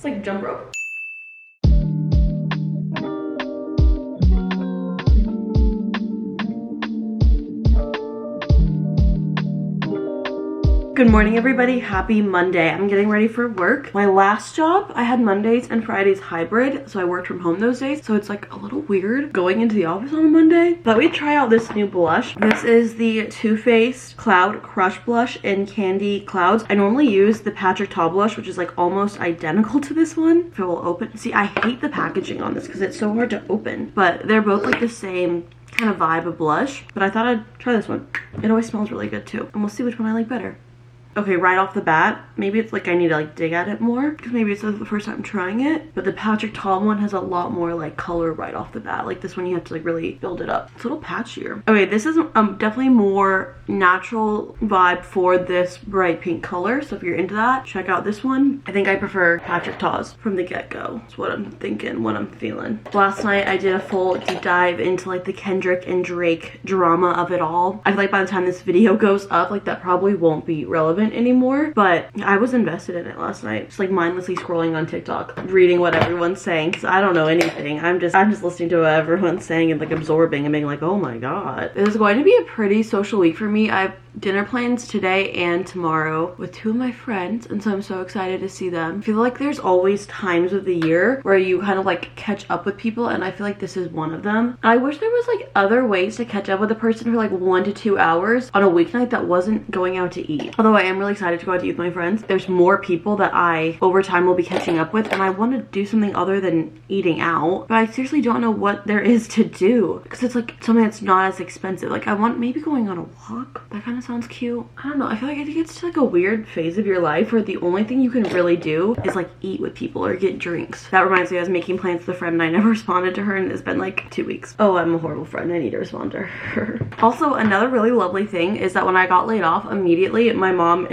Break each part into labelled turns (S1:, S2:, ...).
S1: like jump rope. Good morning, everybody. Happy Monday. I'm getting ready for work. My last job, I had Mondays and Fridays hybrid, so I worked from home those days. So it's like a little weird going into the office on a Monday. But we try out this new blush. This is the Too Faced Cloud Crush Blush in Candy Clouds. I normally use the Patrick Ta blush, which is like almost identical to this one. If it will open. See, I hate the packaging on this because it's so hard to open. But they're both like the same kind of vibe of blush. But I thought I'd try this one. It always smells really good too. And we'll see which one I like better. Okay, right off the bat, maybe it's like I need to like dig at it more because maybe it's the first time trying it, but the Patrick Ta one has a lot more like color right off the bat. Like this one you have to like really build it up. It's a little patchier. Okay, this is definitely more natural vibe for this bright pink color, so if you're into that, check out this one. I think I prefer Patrick Ta's from the get-go. That's what I'm thinking, what I'm feeling. Last night I did a full deep dive into like the Kendrick and Drake drama of it all. I feel like by the time this video goes up, like that probably won't be relevant anymore, but I was invested in it last night, just like mindlessly scrolling on TikTok, reading what everyone's saying because I don't know anything. I'm just listening to what everyone's saying and like absorbing and being like, oh my god. It is going to be a pretty social week for me. I have dinner plans today and tomorrow with two of my friends, and so I'm so excited to see them. I feel like there's always times of the year where you kind of like catch up with people, and I feel like this is one of them. I wish there was like other ways to catch up with a person for like 1 to 2 hours on a weeknight that wasn't going out to eat. Although I am really excited to go out to eat with my friends. There's more people that I over time will be catching up with, and I want to do something other than eating out, but I seriously don't know what there is to do because it's like something that's not as expensive. Like I want maybe going on a walk. That kind of sounds cute. I don't know. I feel like it gets to like a weird phase of your life where the only thing you can really do is like eat with people or get drinks. That reminds me, I was making plans with a friend and I never responded to her, and it's been like 2 weeks. Oh, I'm a horrible friend. I need to respond to her. Also, another really lovely thing is that when I got laid off, immediately my mom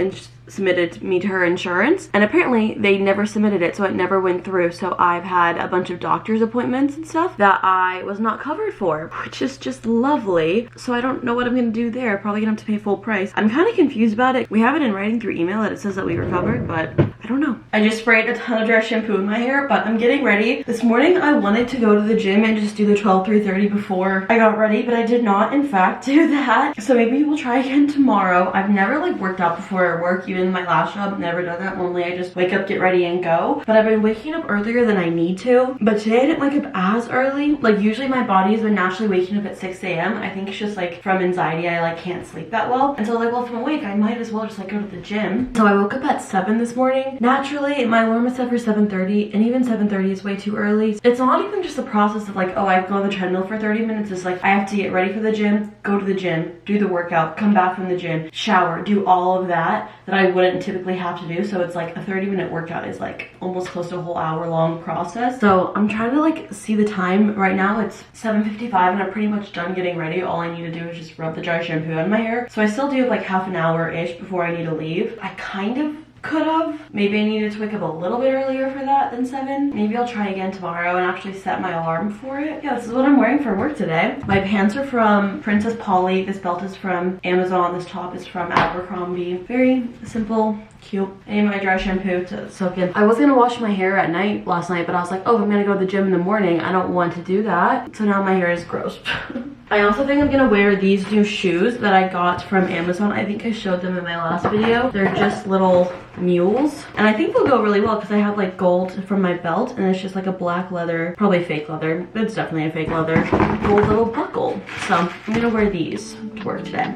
S1: submitted me to her insurance, and apparently they never submitted it, so it never went through. So I've had a bunch of doctor's appointments and stuff that I was not covered for, which is just lovely. So I don't know what I'm gonna do there. Probably gonna have to pay full price. I'm kind of confused about it. We have it in writing through email that it says that we were covered, but I don't know. I just sprayed a ton of dry shampoo in my hair, but I'm getting ready. This morning I wanted to go to the gym and just do the 12-3:30 before I got ready, but I did not in fact do that. So maybe we'll try again tomorrow. I've never like worked out before work. Even my last job, never done that. Normally I just wake up, get ready, and go. But I've been waking up earlier than I need to. But today I didn't wake up as early. Like usually my body has been naturally waking up at 6 a.m. I think it's just like from anxiety, I like can't sleep that well. And so like, well, if I'm awake, I might as well just like go to the gym. So I woke up at 7 this morning. Naturally, my alarm is set for 7:30, and even 7:30 is way too early. It's not even just the process of like, oh, I go on the treadmill for 30 minutes. It's like I have to get ready for the gym, go to the gym, do the workout, come back from the gym, shower, do all of that I wouldn't typically have to do. So it's like a 30-minute workout is like almost close to a whole hour-long process. So I'm trying to like see the time. Right now it's 7:55 and I'm pretty much done getting ready. All I need to do is just rub the dry shampoo on my hair. So I still do have like half an hour-ish before I need to leave. I kind of could have. Maybe I needed to wake up a little bit earlier for that than 7. Maybe I'll try again tomorrow and actually set my alarm for it. Yeah, this is what I'm wearing for work today. My pants are from Princess Polly. This belt is from Amazon. This top is from Abercrombie. Very simple, cute. I need my dry shampoo to soak in. I was gonna wash my hair at night last night, but I was like, oh, I'm gonna go to the gym in the morning. I don't want to do that. So now my hair is gross. I also think I'm gonna wear these new shoes that I got from Amazon. I think I showed them in my last video. They're just little mules, and I think they'll go really well because I have like gold from my belt, and it's just like a black leather, probably fake leather, but it's definitely a fake leather, gold little buckle. So I'm gonna wear these to work today.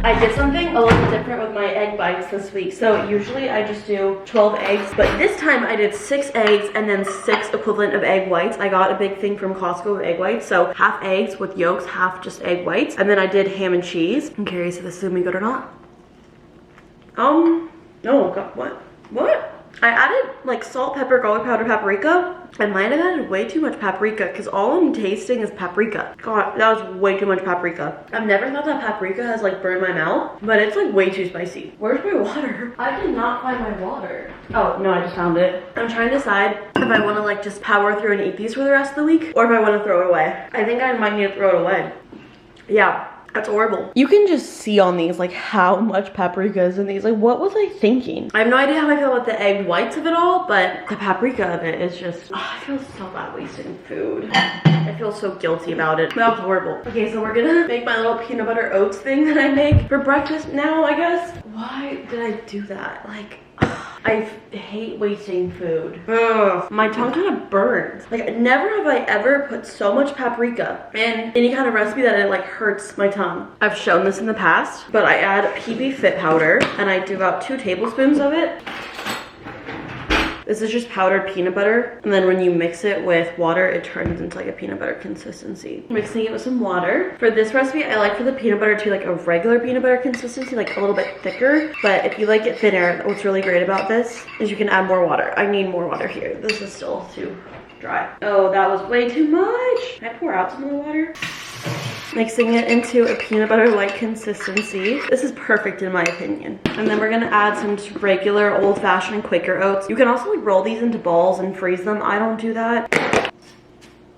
S1: I did something a little different with my egg bites this week. So usually I just do 12 eggs, but this time I did 6 eggs and then 6 equivalent of egg whites. I got a big thing from Costco of egg whites, so half eggs with yolks, half just egg whites. And then I did ham and cheese. I'm curious if this is gonna be good or not. No, God, what? I added like salt, pepper, garlic powder, paprika. I might have added way too much paprika because all I'm tasting is paprika. God, that was way too much paprika. I've never thought that paprika has like burned my mouth, but it's like way too spicy. Where's my water? I did not find my water. Oh, no, I just found it. I'm trying to decide if I want to like just power through and eat these for the rest of the week or if I want to throw it away. I think I might need to throw it away. Yeah. That's horrible. You can just see on these like how much paprika is in these. Like, what was I thinking? I have no idea how I feel about the egg whites of it all, but the paprika of it is just, I feel so bad wasting food. I feel so guilty about it. That was horrible. Okay, so we're gonna make my little peanut butter oats thing that I make for breakfast now, I guess. Why did I do that? Like, I hate wasting food. Ugh. My tongue kind of burns. Like, never have I ever put so much paprika in any kind of recipe that it like hurts my tongue. I've shown this in the past, but I add PB Fit powder and I do about 2 tablespoons of it. This is just powdered peanut butter, and then when you mix it with water, it turns into like a peanut butter consistency. Mixing it with some water. For this recipe, I like for the peanut butter to be like a regular peanut butter consistency, like a little bit thicker. But if you like it thinner, what's really great about this is you can add more water. I need more water here. This is still too dry. Oh, that was way too much. Can I pour out some of the water? Mixing it into a peanut butter-like consistency. This is perfect in my opinion. And then we're gonna add some just regular old-fashioned Quaker oats. You can also like roll these into balls and freeze them. I don't do that.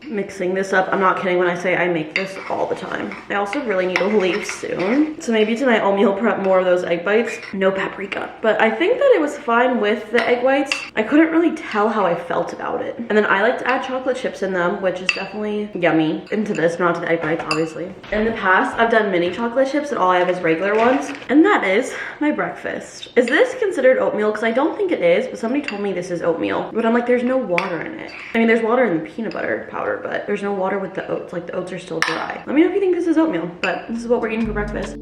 S1: Mixing this up. I'm not kidding when I say I make this all the time. I also really need to leave soon. So maybe tonight I'll meal prep more of those egg whites. No paprika. But I think that it was fine with the egg whites. I couldn't really tell how I felt about it. And then I like to add chocolate chips in them, which is definitely yummy. Into this, not to the egg whites, obviously. In the past, I've done mini chocolate chips and all I have is regular ones. And that is my breakfast. Is this considered oatmeal? Because I don't think it is, but somebody told me this is oatmeal. But I'm like, there's no water in it. I mean, there's water in the peanut butter powder, but there's no water with the oats. Like, the oats are still dry. Let me know if you think this is oatmeal, but this is what we're eating for breakfast.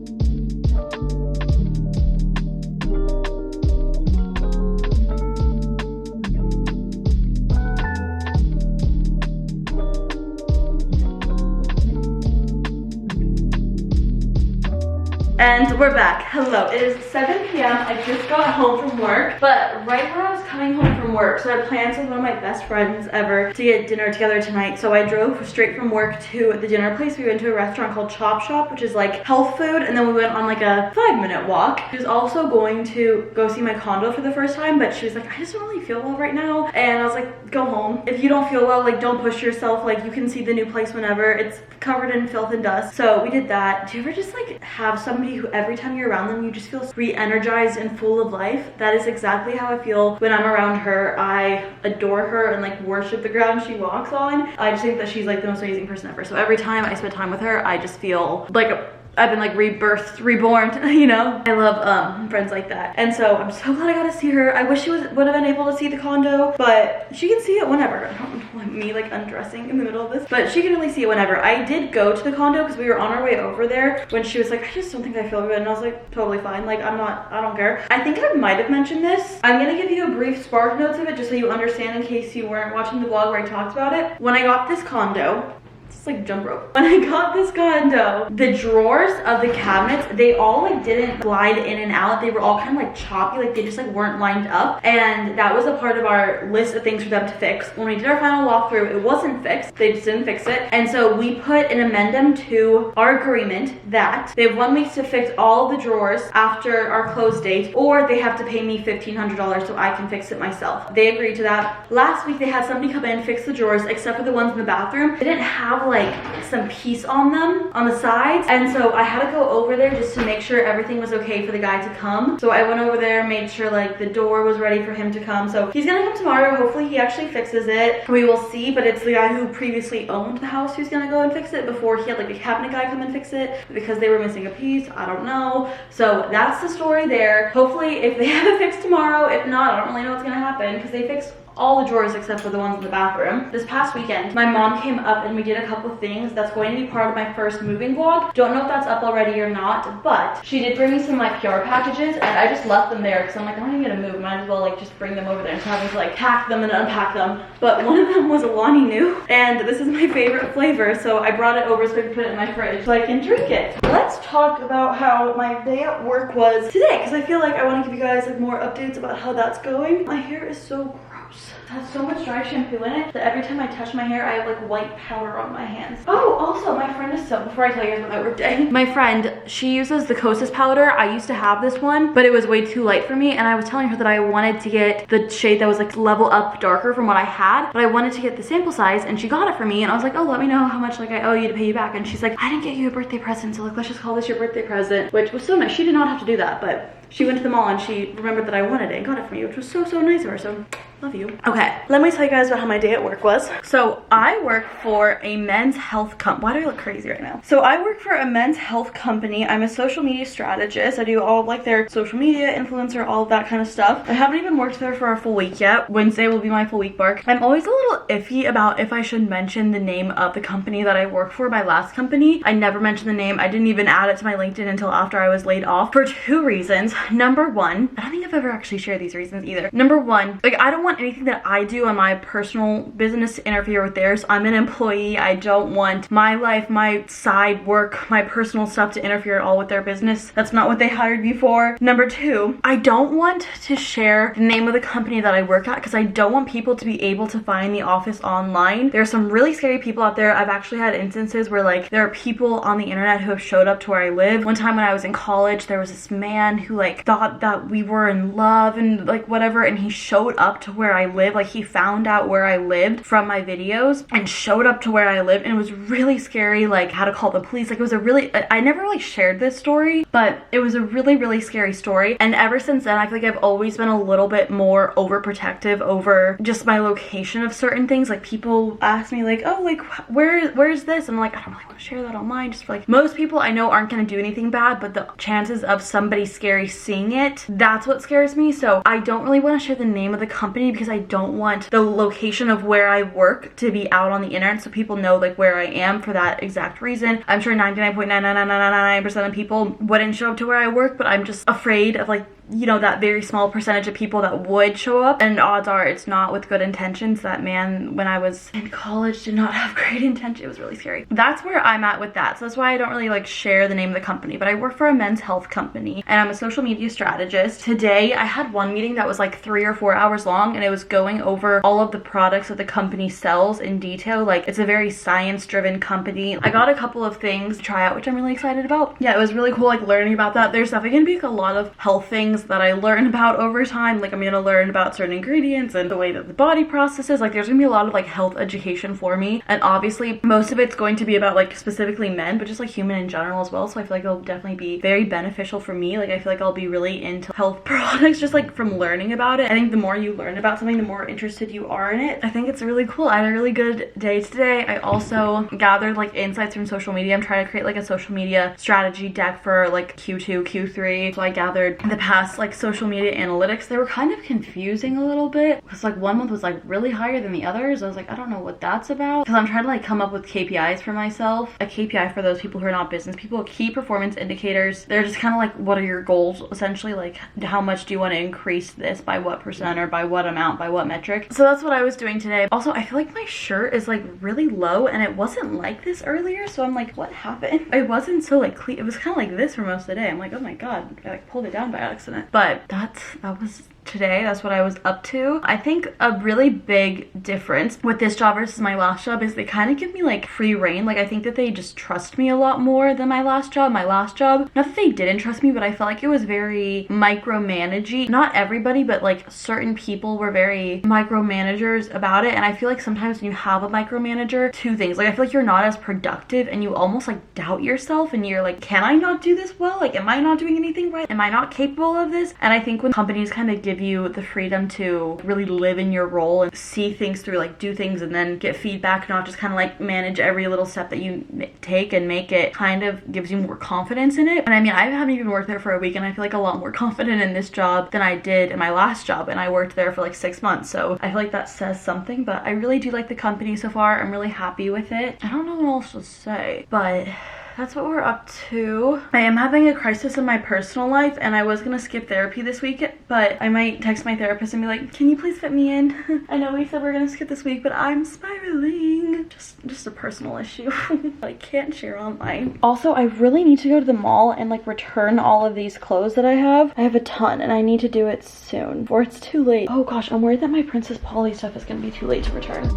S1: And we're back. Hello. It is 7 p.m. I just got home from work, but right when I was coming home from work, so I planned with one of my best friends ever to get dinner together tonight. So I drove straight from work to the dinner place. We went to a restaurant called Chop Shop, which is like health food, and then we went on like a 5-minute walk. She was also going to go see my condo for the first time, but she was like, I just don't really feel well right now. And I was like, go home. If you don't feel well, like, don't push yourself. Like, you can see the new place whenever. It's covered in filth and dust. So we did that. Do you ever just like have somebody who every time you're around them you just feel re-energized and full of life? That is exactly how I feel when I'm around her. I adore her and like worship the ground she walks on. I just think that she's like the most amazing person ever. So every time I spend time with her, I just feel like I've been like rebirthed, reborn, you know? I love friends like that. And so I'm so glad I got to see her. I wish she would have been able to see the condo, but she can see it whenever. I don't want me like undressing in the middle of this, but she can really see it whenever. I did go to the condo because we were on our way over there when she was like, I just don't think I feel good. And I was like, totally fine. Like, I don't care. I think I might have mentioned this. I'm gonna give you a brief spark notes of it just so you understand in case you weren't watching the vlog where I talked about it. When I got this condo, like jump rope. When I got this condo, the drawers of the cabinets, they all like didn't glide in and out. They were all kind of like choppy, like they just like weren't lined up. And that was a part of our list of things for them to fix. When we did our final walkthrough, it wasn't fixed. They just didn't fix it. And so we put an addendum to our agreement that they have 1 week to fix all the drawers after our close date, or they have to pay me $1,500 so I can fix it myself. They agreed to that. Last week they had somebody come in and fix the drawers, except for the ones in the bathroom. They didn't have like some piece on them on the sides, and so I had to go over there just to make sure everything was okay for the guy to come. So I went over there, made sure like the door was ready for him to come. So he's gonna come tomorrow. Hopefully he actually fixes it. We will see, but it's the guy who previously owned the house who's gonna go and fix it. Before, he had like a cabinet guy come and fix it because they were missing a piece. I don't know. So that's the story there. Hopefully if they have it fixed tomorrow. If not, I don't really know what's gonna happen because they fixed all the drawers except for the ones in the bathroom. This past weekend, my mom came up and we did a couple of things that's going to be part of my first moving vlog. Don't know if that's up already or not, but she did bring me some like PR packages and I just left them there because I'm like, I'm not even gonna move. Might as well like just bring them over there instead of having to like pack them and unpack them. But one of them was a Lonnie New, and this is my favorite flavor, so I brought it over so I can put it in my fridge so I can drink it. Let's talk about how my day at work was today, because I feel like I want to give you guys like more updates about how that's going. My hair is so gross.
S2: gross. It has so much dry shampoo in it that every time I touch my hair, I have like white powder on my hands. Oh, also my friend is so, before I tell you guys about my workday, my friend, she uses the Kosas powder. I used to have this one, but it was way too light for me, and I was telling her that I wanted to get the shade that was like level up darker from what I had, but I wanted to get the sample size, and she got it for me, and I was like, oh, let me know how much like I owe you to pay you back. And she's like, I didn't get you a birthday present, so like let's just call this your birthday present, which was so nice. She did not have to do that, but she went to the mall and she remembered that I wanted it and got it for me, which was so nice of her. So love you. Okay, let me tell you guys about how my day at work was. So I work for a men's health company. Why do I look crazy right now? So I work for a men's health company. I'm a social media strategist. I do all of like their social media, influencer, all of that kind of stuff. I haven't even worked there for a full week yet. Wednesday will be my full week mark. I'm always a little iffy about if I should mention the name of the company that I work for, my last company. I never mentioned the name. I didn't even add it to my LinkedIn until after I was laid off for 2 reasons. Number one, I don't think I've ever actually shared these reasons either. Number one, like I don't want anything that I do on my personal business to interfere with theirs. I'm an employee. I don't want my life, my side work, my personal stuff to interfere at all with their business. That's not what they hired me for. Number two, I don't want to share the name of the company that I work at because I don't want people to be able to find the office online. There are some really scary people out there. I've actually had instances where like there are people on the internet who have showed up to where I live. One time when I was in college, there was this man who like thought that we were in love and like whatever, and he showed up to where I live. Like he found out where I lived from my videos and showed up to where I lived, and it was really scary, like how to call the police. Like it was a really, I never really shared this story, but it was a really scary story. And ever since then, I feel like I've always been a little bit more overprotective over just my location of certain things. Like people ask me like, oh, like where's this? And I'm like, I don't really want to share that online. Just for, like, most people I know aren't going to do anything bad, but the chances of somebody scary seeing it, that's what scares me. So I don't really want to share the name of the company because I don't want the location of where I work to be out on the internet so people know like where I am for that exact reason. I'm sure 99.99999% of people wouldn't show up to where I work, but I'm just afraid of like, you know, that very small percentage of people that would show up, and odds are it's not with good intentions. That man, when I was in college, did not have great intention. It was really scary. That's where I'm at with that. So that's why I don't really like share the name of the company, but I work for a men's health company and I'm a social media strategist. Today I had one meeting that was like 3 or 4 hours long, and it was going over all of the products that the company sells in detail. Like it's a very science-driven company. I got a couple of things to try out, which I'm really excited about. Yeah, it was really cool like learning about that. There's definitely gonna be like a lot of health things that I learn about over time. Like I'm gonna learn about certain ingredients and the way that the body processes. Like there's gonna be a lot of like health education for me, and obviously most of it's going to be about like specifically men, but just like human in general as well. So I feel like it'll definitely be very beneficial for me. Like I feel like I'll be really into health products just like from learning about it. I think the more you learn about something, the more interested you are in it. I think it's really cool. I had a really good day today. I also gathered like insights from social media. I'm trying to create like a social media strategy deck for like Q2, Q3. So I gathered the past like social media analytics. They were kind of confusing a little bit because like one month was like really higher than the others. I was like, I don't know what that's about, because I'm trying to like come up with KPIs for myself. A KPI, for those people who are not business people, key performance indicators. They're just kind of like, what are your goals essentially? Like how much do you want to increase this by what percent or by what amount, by what metric? So that's what I was doing today. Also, I feel like my shirt is like really low and it wasn't like this earlier, so I'm like, what happened? It wasn't so like clean. It was kind of like this for most of the day. I'm like, oh my god, I like pulled it down by accident. But that was today. That's what I was up to. I think a really big difference with this job versus my last job is they kind of give me like free reign. Like I think that they just trust me a lot more than my last job. My last job, not that they didn't trust me, but I felt like it was very micromanagey. Not everybody, but like certain people were very micromanagers about it. And I feel like sometimes when you have a micromanager, two things. Like I feel like you're not as productive and you almost like doubt yourself and you're like, can I not do this well? Like, am I not doing anything right? Am I not capable of this? And I think when companies kind of give you the freedom to really live in your role and see things through, like do things and then get feedback, not just kind of like manage every little step that you take, and make it kind of gives you more confidence in it. And I mean, I haven't even worked there for a week and I feel like a lot more confident in this job than I did in my last job, and I worked there for like 6 months, so I feel like that says something. But I really do like the company so far. I'm really happy with it. I don't know what else to say, but
S1: that's what we're up to. I am having a crisis in my personal life, and I was gonna skip therapy this week, but I might text my therapist and be like, can you please fit me in? I know we said we're gonna skip this week, but I'm spiraling. Just a personal issue I can't share online. Also, I really need to go to the mall and like return all of these clothes that I have. I have a ton and I need to do it soon before it's too late. Oh gosh, I'm worried that my Princess Polly stuff is gonna be too late to return.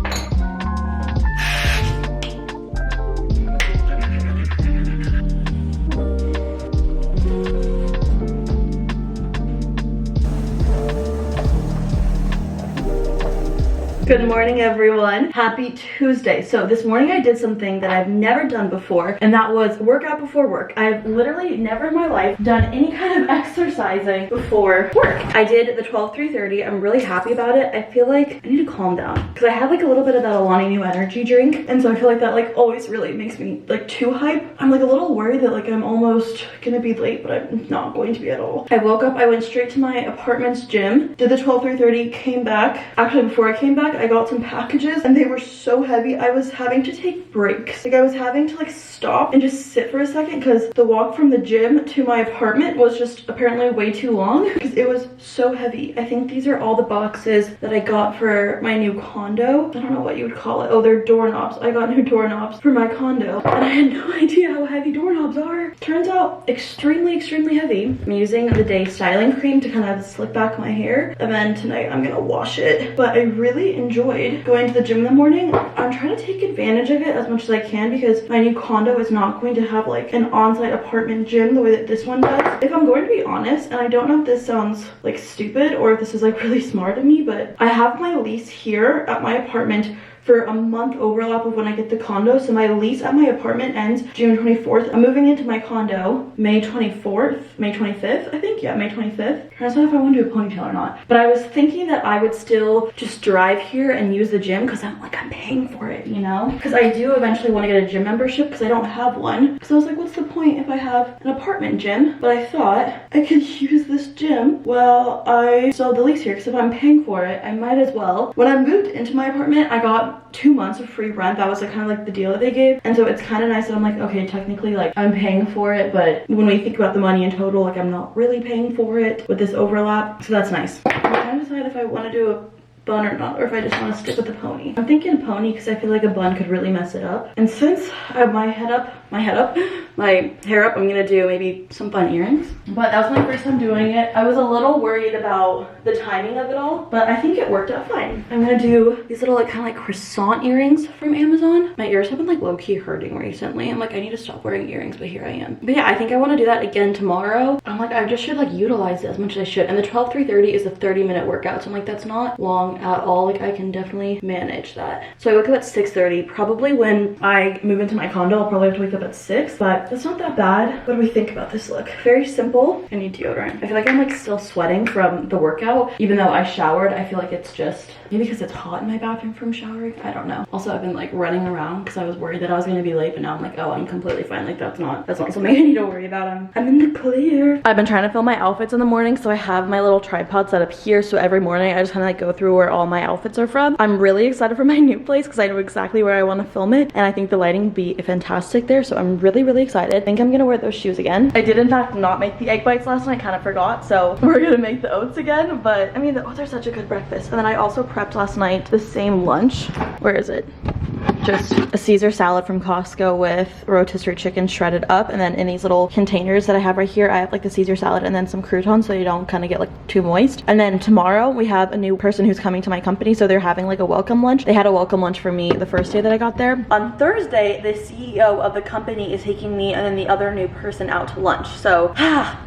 S1: Good morning, everyone. Happy Tuesday. So this morning I did something that I've never done before, and that was workout before work. I've literally never in my life done any kind of exercising before work. I did the 12-3-30. I'm really happy about it. I feel like I need to calm down because I had like a little bit of that Alani New energy drink, and so I feel like that like always really makes me like too hype. I'm like a little worried that like I'm almost gonna be late, but I'm not going to be at all. I woke up, I went straight to my apartment's gym, did the 12-3-30, came back. Actually, before I came back, I got some packages and they were so heavy. I was having to take breaks. Like I was having to like stop and just sit for a second because the walk from the gym to my apartment was just apparently way too long because it was so heavy. I think these are all the boxes that I got for my new condo. I don't know what you would call it. Oh, they're doorknobs. I got new doorknobs for my condo and I had no idea how heavy doorknobs are. Turns out extremely heavy. I'm using the Day styling cream to kind of slick back my hair, and then tonight I'm gonna wash it. But I really enjoyed going to the gym in the morning. I'm trying to take advantage of it as much as I can because my new condo is not going to have like an on-site apartment gym the way that this one does. If I'm going to be honest, and I don't know if this sounds like stupid or if this is like really smart of me, but I have my lease here at my apartment for a month overlap of when I get the condo. So my lease at my apartment ends June 24th. I'm moving into my condo May 25th, I think. Yeah, May 25th. I don't know if I want to do a ponytail or not. But I was thinking that I would still just drive here and use the gym because I'm paying for it, you know? Because I do eventually want to get a gym membership because I don't have one. So I was like, what's the point if I have an apartment gym? But I thought I could use this gym while I sell the lease here, because if I'm paying for it, I might as well. When I moved into my apartment, I got 2 months of free rent. That was like kind of like the deal that they gave, and so it's kind of nice that I'm like, okay, technically like I'm paying for it, but when we think about the money in total, like I'm not really paying for it with this overlap, so that's nice. I'm trying to decide if I want to do a bun or not, or if I just want to stick with the pony. I'm thinking pony because I feel like a bun could really mess it up, and since I have my hair up, I'm gonna do maybe some fun earrings. But that was my first time doing it. I was a little worried about the timing of it all, but I think it worked out fine. I'm gonna do these little like kind of like croissant earrings from Amazon. My ears have been like low-key hurting recently. I'm like, I need to stop wearing earrings, but here I am. But yeah, I think I want to do that again tomorrow. I'm like, I just should like utilize it as much as I should. And the 12-3-30 is a 30-minute workout, so I'm like, that's not long at all. Like I can definitely manage that. So I woke up at 6:30. Probably when I move into my condo, I'll probably have to wake up at 6, but that's not that bad. What do we think about this look? Very simple. I need deodorant. I feel like I'm like still sweating from the workout, even though I showered. I feel like it's just maybe because it's hot in my bathroom from showering. I don't know. Also, I've been like running around because I was worried that I was gonna be late, but now I'm like, oh, I'm completely fine. Like that's not something I need to worry about. I'm in the clear. I've been trying to film my outfits in the morning, so I have my little tripod set up here, so every morning I just kind of like go through where all my outfits are from. I'm really excited for my new place because I know exactly where I want to film it, and I think the lighting would be fantastic there, so I'm really excited. I think I'm gonna wear those shoes again. I did in fact not make the egg bites last night, kind of forgot, so we're gonna make the oats again. But I mean, the oats are such a good breakfast. And then I also prepped last night the same lunch. Where is it? Just a Caesar salad from Costco with rotisserie chicken shredded up, and then in these little containers that I have right here, I have like the Caesar salad and then some croutons so you don't kind of get like too moist. And then tomorrow we have a new person who's coming to my company, so they're having like a welcome lunch. They had a welcome lunch for me the first day that I got there. On Thursday, the CEO of the company is taking me and then the other new person out to lunch, so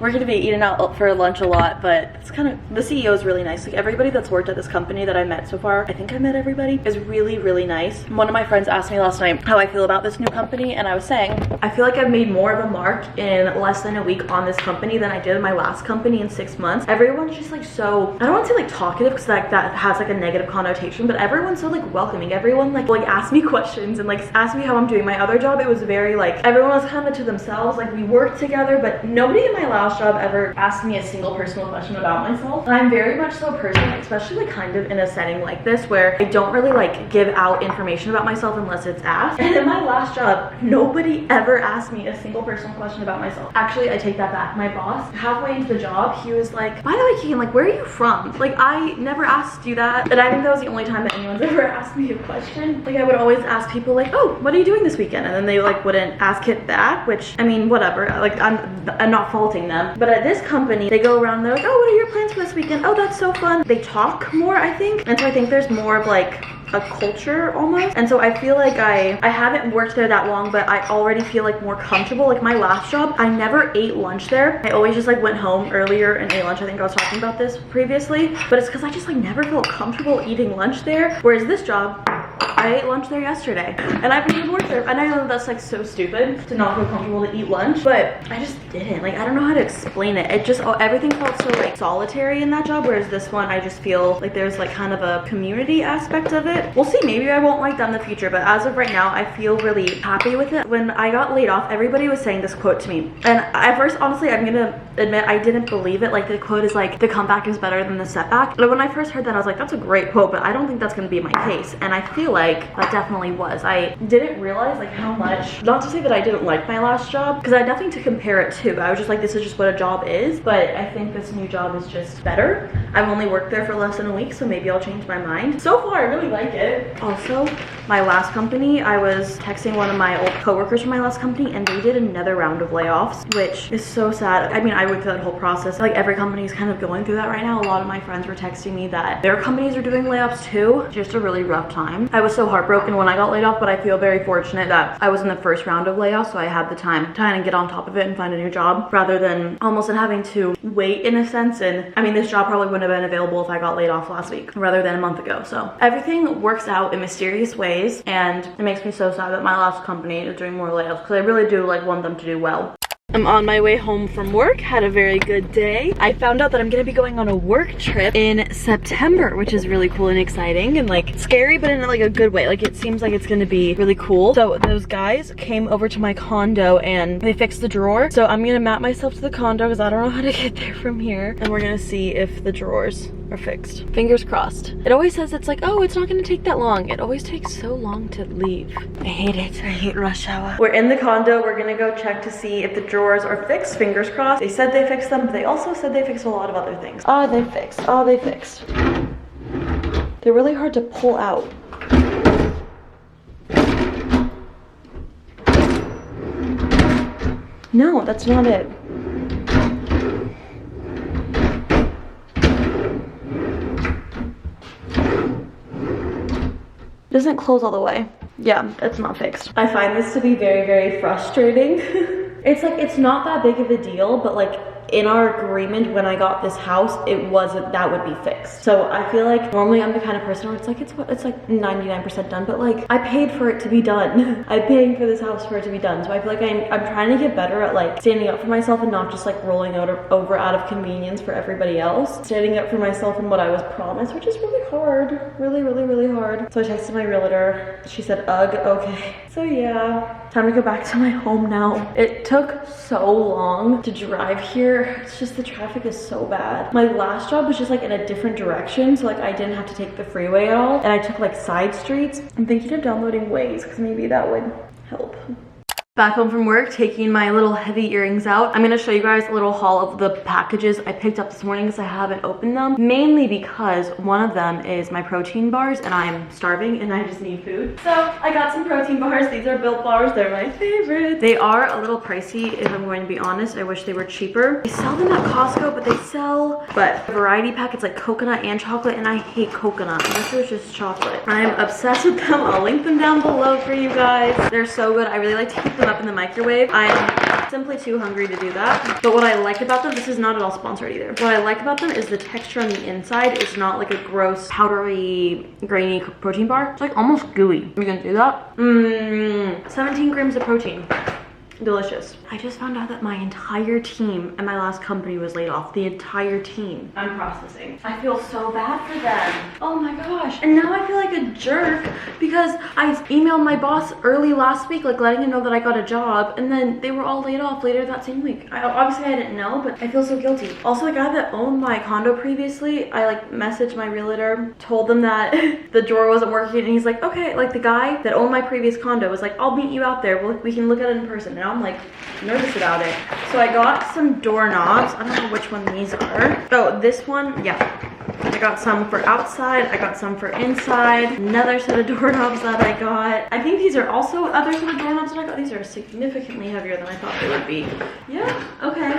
S1: we're gonna be eating out for lunch a lot. But it's kind of, the CEO is really nice. Like everybody that's worked at this company that I met so far, I think I met everybody, is really nice. One of my friends asked me last night how I feel about this new company, and I was saying I feel like I've made more of a mark in less than a week on this company than I did in my last company in 6 months. Everyone's just like so, I don't want to say like talkative because like that has like a negative connotation, but everyone's so like welcoming. Everyone like asked me questions and like asked me how I'm doing. My other job, it was very like everyone was kind of to themselves. Like we worked together, but nobody in my last job ever asked me a single personal question about myself. And I'm very much so a person, especially like kind of in a setting like this where I don't really like give out information about myself
S2: myself unless it's asked. And in my last job, nobody ever asked me a single personal question about myself. Actually, I take that back. My boss, halfway into the job, he was like, by the way, Keegan, like, where are you from? Like, I never asked you that. And I think that was the only time that anyone's ever asked me a question. Like, I would always ask people like, oh, what are you doing this weekend? And then they like wouldn't ask it back, which, I mean, whatever. Like, I'm not faulting them. But at this company, they go around and they're like, oh, what are your plans for this weekend? Oh, that's so fun. They talk more, I think. And so I think there's more of like a culture almost. And so I feel like I haven't worked there that long, but I already feel like more comfortable. Like my last job, I never ate lunch there. I always just like went home earlier and ate lunch. I think I was talking about this previously, but it's because I just like never felt comfortable eating lunch there. Whereas this job, I ate lunch there yesterday and I've been able to work there. And I know that's like so stupid to not feel comfortable to eat lunch, but I just didn't. Like, I don't know how to explain it. It just, everything felt so like solitary in that job. Whereas this one, I just feel like there's like kind of a community aspect of it. We'll see, maybe I won't like that in the future, but as of right now, I feel really happy with it. When I got laid off, everybody was saying this quote to me. And at first, honestly, I'm gonna admit I didn't believe it. Like the quote is like, the comeback is better than the setback. But when I first heard that, I was like, that's a great quote, but I don't think that's gonna be my case. And I feel like that definitely was. I didn't realize like how much, not to say that I didn't like my last job, because I had nothing to compare it to. I was just like, this is just what a job is. But I think this new job is just better. I've only worked there for less than a week, so maybe I'll change my mind. So far, I really like it. Also, my last company, I was texting one of my old coworkers from my last company and they did another round of layoffs, which is so sad. I mean, I went through that whole process. Like every company is kind of going through that right now. A lot of my friends were texting me that their companies are doing layoffs too. Just a really rough time. I was so heartbroken when I got laid off, but I feel very fortunate that I was in the first round of layoffs, so I had the time to kind of get on top of it and find a new job rather than almost having to wait in a sense. And I mean, this job probably wouldn't have been available if I got laid off last week rather than a month ago. So everything works out in mysterious ways, and it makes me so sad that my last company is doing more layoffs because I really do like want them to do well. I'm on my way home from work, had a very good day. I found out that I'm gonna be going on a work trip in September, which is really cool and exciting and like scary, but in like a good way. Like it seems like it's gonna be really cool. So those guys came over to my condo and they fixed the drawer. So I'm gonna map myself to the condo because I don't know how to get there from here. And we're gonna see if the drawers are fixed. Fingers crossed. It always says it's like, oh, it's not gonna take that long. It always takes so long to leave. I hate it. I hate rush hour. We're in the condo. We're gonna go check to see if the drawers are fixed. Fingers crossed. They said they fixed them, but they also said they fixed a lot of other things. Oh, they fixed. Oh, they fixed. They're really hard to pull out. No, that's not it. It doesn't close all the way. Yeah, it's not fixed. I find this to be very, very frustrating. It's like, it's not that big of a deal, but like in our agreement when I got this house, it wasn't that would be fixed. So I feel like normally I'm the kind of person where it's like 99% done, but like I paid for it to be done. I'm paying for this house for it to be done. So I feel like I'm trying to get better at like standing up for myself and not just like rolling over out of convenience for everybody else. Standing up for myself and what I was promised, which is really hard. Really, really, really hard. So I texted my realtor. She said, ugh, okay. So yeah, time to go back to my home now. It took so long to drive here. It's just the traffic is so bad. My last job was just like in a different direction, so like I didn't have to take the freeway at all, and I took like side streets. I'm thinking of downloading Waze because maybe that would help. Back home from work, taking my little heavy earrings out. I'm gonna show you guys a little haul of the packages I picked up this morning because I haven't opened them. Mainly because one of them is my protein bars and I'm starving and I just need food. So I got some protein bars. These are Built bars. They're my favorite. They are a little pricey if I'm going to be honest. I wish they were cheaper. They sell them at Costco, but they sell variety pack. It's like coconut and chocolate, and I hate coconut unless it's just chocolate. I'm obsessed with them. I'll link them down below for you guys. They're so good. I really like to keep them up in the microwave. I'm simply too hungry to do that. But what I like about them, this is not at all sponsored either. What I like about them is the texture on the inside is not like a gross, powdery, grainy protein bar. It's like almost gooey. You gonna do that? 17 grams of protein. Delicious. I just found out that my entire team at my last company was laid off. The entire team. I'm processing. I feel so bad for them. Oh my gosh. And now I feel like a jerk because I emailed my boss early last week, like letting him know that I got a job, and then they were all laid off later that same week. Obviously I didn't know, but I feel so guilty. Also, the guy that owned my condo previously, I like messaged my realtor, told them that the drawer wasn't working, and he's like, okay, like the guy that owned my previous condo was like, I'll meet you out there. We can look at it in person. And I'm like nervous about it. So I got some doorknobs. I don't know which one these are. Oh, this one, yeah. I got some for outside, I got some for inside, another set of doorknobs that I got. I think these are also other set of doorknobs that I got. These are significantly heavier than I thought they would be. Yeah, okay.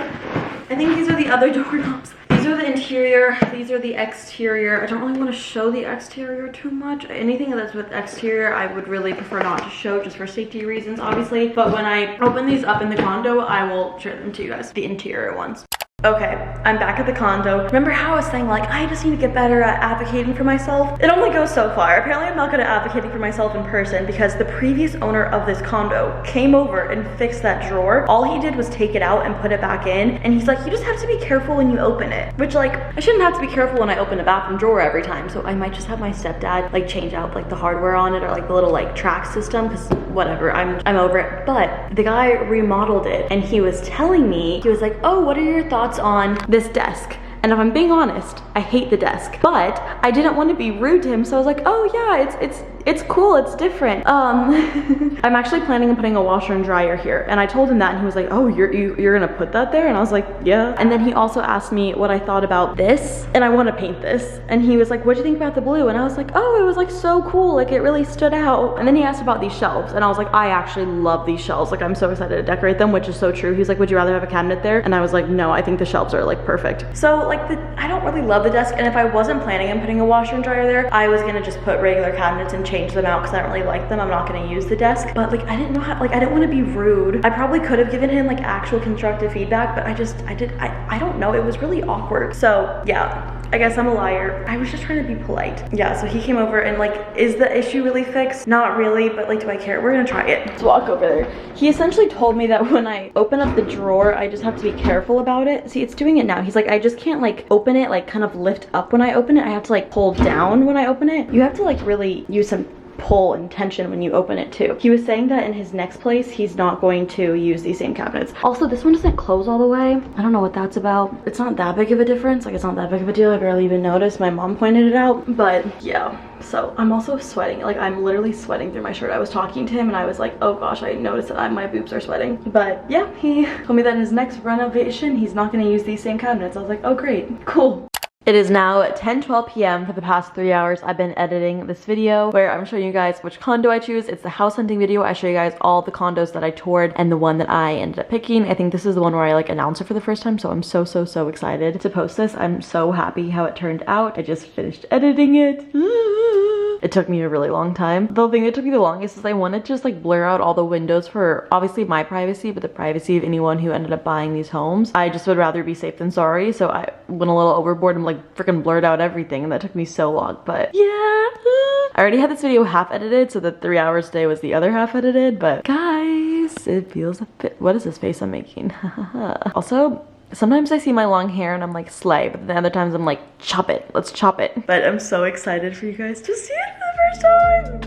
S2: I think these are the other doorknobs. These are the interior, these are the exterior. I don't really want to show the exterior too much. Anything that's with exterior, I would really prefer not to show just for safety reasons, obviously. But when I open these up in the condo, I will share them to you guys, the interior ones. Okay, I'm back at the condo. Remember how I was saying like, I just need to get better at advocating for myself? It only goes so far. Apparently I'm not good at advocating for myself in person because the previous owner of this condo came over and fixed that drawer. All he did was take it out and put it back in. And he's like, you just have to be careful when you open it. Which like, I shouldn't have to be careful when I open a bathroom drawer every time. So I might just have my stepdad like change out like the hardware on it or like the little like track system, because whatever, I'm over it. But the guy remodeled it and he was telling me, he was like, oh, what are your thoughts on this desk? And if I'm being honest, I hate the desk, but I didn't want to be rude to him, so I was like, oh yeah, it's cool, it's different. I'm actually planning on putting a washer and dryer here, and I told him that, and he was like, oh, you're gonna put that there? And I was like, yeah. And then he also asked me what I thought about this, and I want to paint this, and he was like, what'd you think about the blue? And I was like, oh, it was like so cool, like it really stood out. And then he asked about these shelves, and I was like, I actually love these shelves, like I'm so excited to decorate them, which is so true. He's like, would you rather have a cabinet there? And I was like, no, I think the shelves are like perfect. So like I don't really love the desk, and if I wasn't planning on putting a washer and dryer there, I was gonna just put regular cabinets and change them out because I don't really like them. I'm not gonna use the desk, but like I didn't know how, like I didn't want to be rude. I probably could have given him like actual constructive feedback, but I don't know, it was really awkward. So yeah, I guess I'm a liar. I was just trying to be polite. Yeah, so he came over and like, is the issue really fixed? Not really, but like, do I care? We're gonna try it. Let's walk over there. He essentially told me that when I open up the drawer, I just have to be careful about it. See, it's doing it now. He's like, I just can't like open it, like kind of lift up when I open it. I have to like pull down when I open it. You have to like really use some pull and tension when you open it too. He was saying that in his next place, he's not going to use these same cabinets. Also, this one doesn't close all the way. I don't know what that's about. It's not that big of a difference. Like, it's not that big of a deal. I barely even noticed. My mom pointed it out, but yeah. So I'm also sweating. Like, I'm literally sweating through my shirt. I was talking to him and I was like, oh gosh, I noticed that my boobs are sweating. But yeah, he told me that in his next renovation, he's not going to use these same cabinets. I was like, oh great, cool. It is now 10:12 p.m. For the past 3 hours, I've been editing this video where I'm showing you guys which condo I choose. It's the house hunting video. I show you guys all the condos that I toured and the one that I ended up picking. I think this is the one where I like announced it for the first time, so I'm so excited to post this. I'm so happy how it turned out. I just finished editing it. It took me a really long time. The thing that took me the longest is I wanted to just like blur out all the windows for obviously my privacy, but the privacy of anyone who ended up buying these homes. I just would rather be safe than sorry, so I went a little overboard and like freaking blurred out everything, and that took me so long, but yeah. I already had this video half edited, so the 3 hours today was the other half edited, but guys, it feels a bit, what is this face I'm making? Also, sometimes I see my long hair and I'm like, slay, but the other times I'm like, chop it, let's chop it. But I'm so excited for you guys to see it for the first time.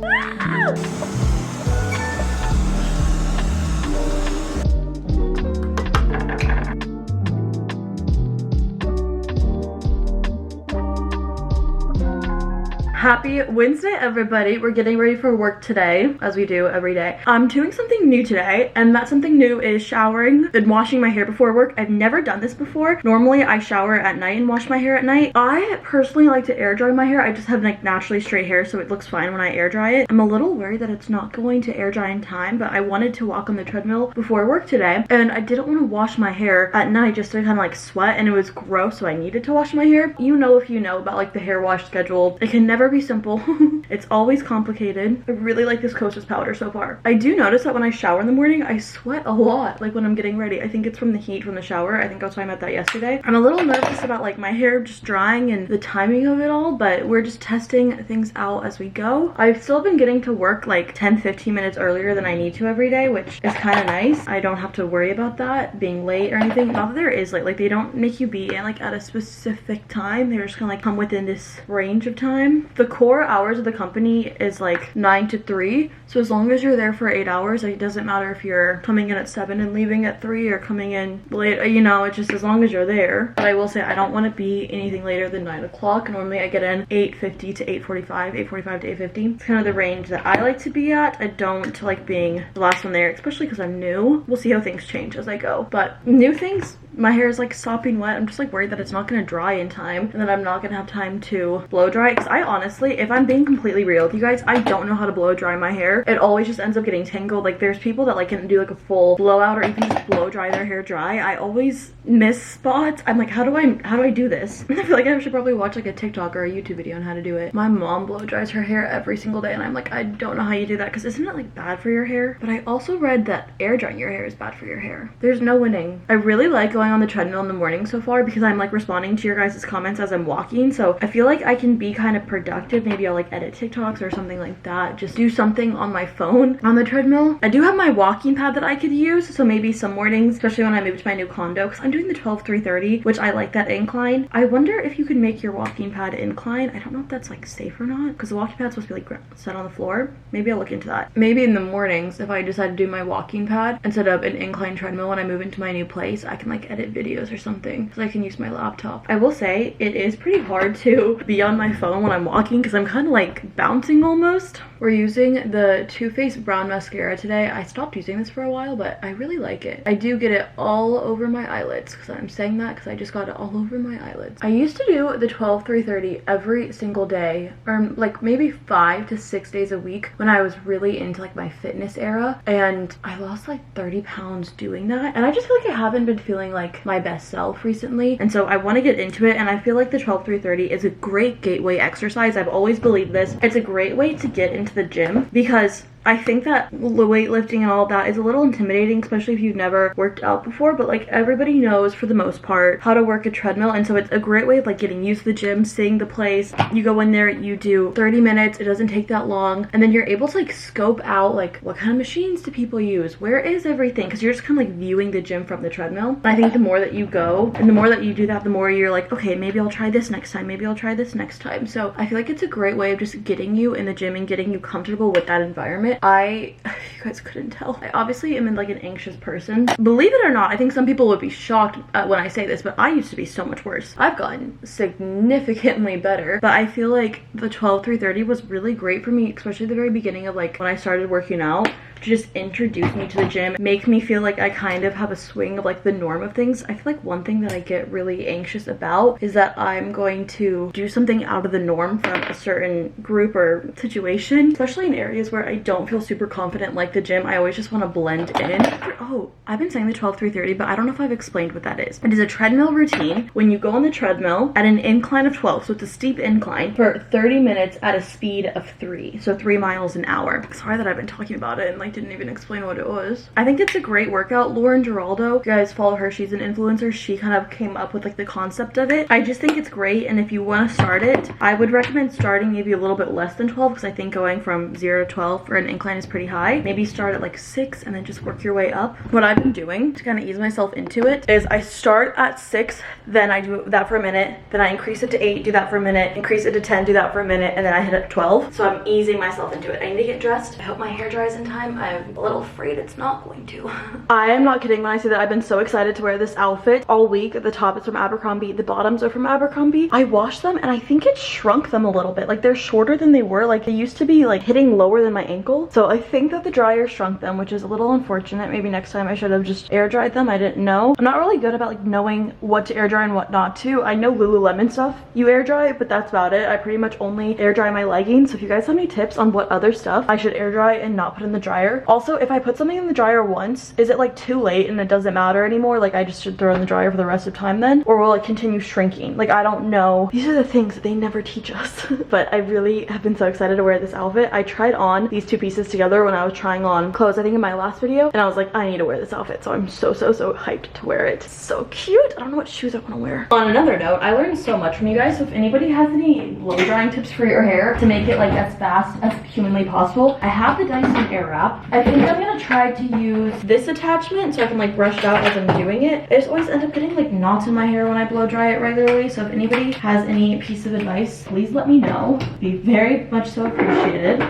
S2: Happy Wednesday, everybody. We're getting ready for work today, as we do every day. I'm doing something new today, and that something new is showering and washing my hair before work. I've never done this before. Normally, I shower at night and wash my hair at night. I personally like to air dry my hair. I just have like naturally straight hair, so it looks fine when I air dry it. I'm a little worried that it's not going to air dry in time, but I wanted to walk on the treadmill before work today, and I didn't want to wash my hair at night just to kind of like sweat, and it was gross, so I needed to wash my hair. You know, if you know about like the hair wash schedule, it can never
S1: never be simple. It's always complicated. I really like this Kosas powder so far. I do notice that when I shower in the morning, I sweat a lot, like when I'm getting ready. I think it's from the heat from the shower. I think I was talking about that yesterday. I'm a little nervous about like my hair just drying and the timing of it all, but we're just testing things out as we go. I've still been getting to work like 10-15 minutes earlier than I need to every day, which is kind of nice. I don't have to worry about that being late or anything. Not that there is like they don't make you be in like at a specific time. They're just gonna like come within this range of time. The core hours of the company is like 9 to 3, so as long as you're there for 8 hours, like, it doesn't matter if you're coming in at 7 and leaving at 3 or coming in late, you know, it's just as long as you're there. But I will say I don't want to be anything later than 9 o'clock. Normally I get in 8:50 to 8:45, 8:45 to 8:50. It's kind of the range that I like to be at. I don't like being the last one there, especially because I'm new. We'll see how things change as I go, but new things, my hair is like sopping wet. I'm just like worried that it's not going to dry in time and that I'm not going to have time to blow dry, because I honestly, if I'm being completely real with you guys, I don't know how to blow dry my hair. It always just ends up getting tangled. Like there's people that like can do like a full blowout or even just blow dry their hair dry. I always miss spots. I'm like, how do I do this? I feel like I should probably watch like a TikTok or a YouTube video on how to do it. My mom blow dries her hair every single day and I'm like, I don't know how you do that, because isn't it like bad for your hair? But I also read that air drying your hair is bad for your hair. There's no winning. I really like going on the treadmill in the morning so far because I'm like responding to your guys' comments as I'm walking, so I feel like I can be kind of productive. Maybe I'll like edit TikToks or something like that, just do something on my phone on the treadmill. I do have my walking pad that I could use, so maybe some mornings, especially when I move to my new condo, because I'm doing the 12-3-30, which I like that incline. I wonder if you could make your walking pad incline. I don't know if that's like safe or not, because the walking pad's supposed to be like set on the floor. Maybe I'll look into that. Maybe in the mornings, if I decide to do my walking pad instead of an incline treadmill when I move into my new place, I can like edit videos or something, because I can use my laptop. I will say it is pretty hard to be on my phone when I'm walking because I'm kind of like bouncing almost. We're using the Too Faced brown mascara today. I stopped using this for a while, but I really like it. I do get it all over my eyelids, because I'm saying that because I just got it all over my eyelids. I used to do the 12-3-30 every single day, or like maybe 5 to 6 days a week when I was really into like my fitness era, and I lost like 30 pounds doing that, and I just feel like I haven't been feeling like my best self recently, and so I want to get into it. And I feel like the 12-3-30 is a great gateway exercise. I've always believed this. It's a great way to get into the gym, because I think that the weightlifting and all of that is a little intimidating, especially if you've never worked out before, but like everybody knows for the most part how to work a treadmill, and so it's a great way of like getting used to the gym, seeing the place. You go in there, you do 30 minutes, it doesn't take that long, and then you're able to like scope out like what kind of machines do people use, where is everything, because you're just kind of like viewing the gym from the treadmill. And I think the more that you go and the more that you do that, the more you're like, okay, maybe I'll try this next time, maybe I'll try this next time. So I feel like it's a great way of just getting you in the gym and getting you comfortable with that environment. You guys couldn't tell, I obviously am like an anxious person. Believe it or not, I think some people would be shocked when I say this, but I used to be so much worse. I've gotten significantly better, but I feel like the 12-3-30 was really great for me, especially the very beginning of like when I started working out, to just introduce me to the gym, make me feel like I kind of have a swing of like the norm of things. I feel like one thing that I get really anxious about is that I'm going to do something out of the norm from a certain group or situation, especially in areas where I don't feel super confident like the gym. I always just want to blend in. Oh, I've been saying the 12-3-30, but I don't know if I've explained what that is. It is a treadmill routine when you go on the treadmill at an incline of 12, so it's a steep incline, for 30 minutes at a speed of 3, so 3 miles an hour. Sorry that I've been talking about it and like didn't even explain what it was. I think it's a great workout. Lauren Giraldo, you guys follow her, she's an influencer. She kind of came up with like the concept of it. I just think it's great, and if you want to start it, I would recommend starting maybe a little bit less than 12, because I think going from 0 to 12 for an incline is pretty high. Maybe start at like 6 and then just work your way up. What I've been doing to kind of ease myself into it is I start at 6, then I do that for a minute, then I increase it to 8, do that for a minute, increase it to 10, do that for a minute, and then I hit it 12. So I'm easing myself into it. I need to get dressed. I hope my hair dries in time. I'm a little afraid it's not going to. I am not kidding when I say that I've been so excited to wear this outfit all week. The top is from Abercrombie, the bottoms are from Abercrombie. I washed them and I think it shrunk them a little bit. Like they're shorter than they were. Like they used to be like hitting lower than my ankle,
S2: little. So I think that the dryer shrunk them, which is a little unfortunate. Maybe next time I should have just air dried them. I didn't know. I'm not really good about like knowing what to air dry and what not to. I know Lululemon stuff you air dry, but that's about it. I pretty much only air dry my leggings. So if you guys have any tips on what other stuff I should air dry and not put in the dryer. Also, if I put something in the dryer once, is it like too late and it doesn't matter anymore? Like I just should throw in the dryer for the rest of time then? Or will it continue shrinking? Like I don't know. These are the things that they never teach us. But I really have been so excited to wear this outfit. I tried on these two pieces together when I was trying on clothes, I think in my last video, and I was like, I need to wear this outfit. So I'm so hyped to wear it. It's so cute. I don't know what shoes I want to wear. On another note, I learned so much from you guys. So if anybody has any blow drying tips for your hair to make it like as fast as humanly possible, I have the Dyson Airwrap. I think I'm gonna try to use this attachment so I can like brush it out as I'm doing it. I just always end up getting like knots in my hair when I blow dry it regularly. So if anybody has any piece of advice, please let me know. Be very much so appreciated.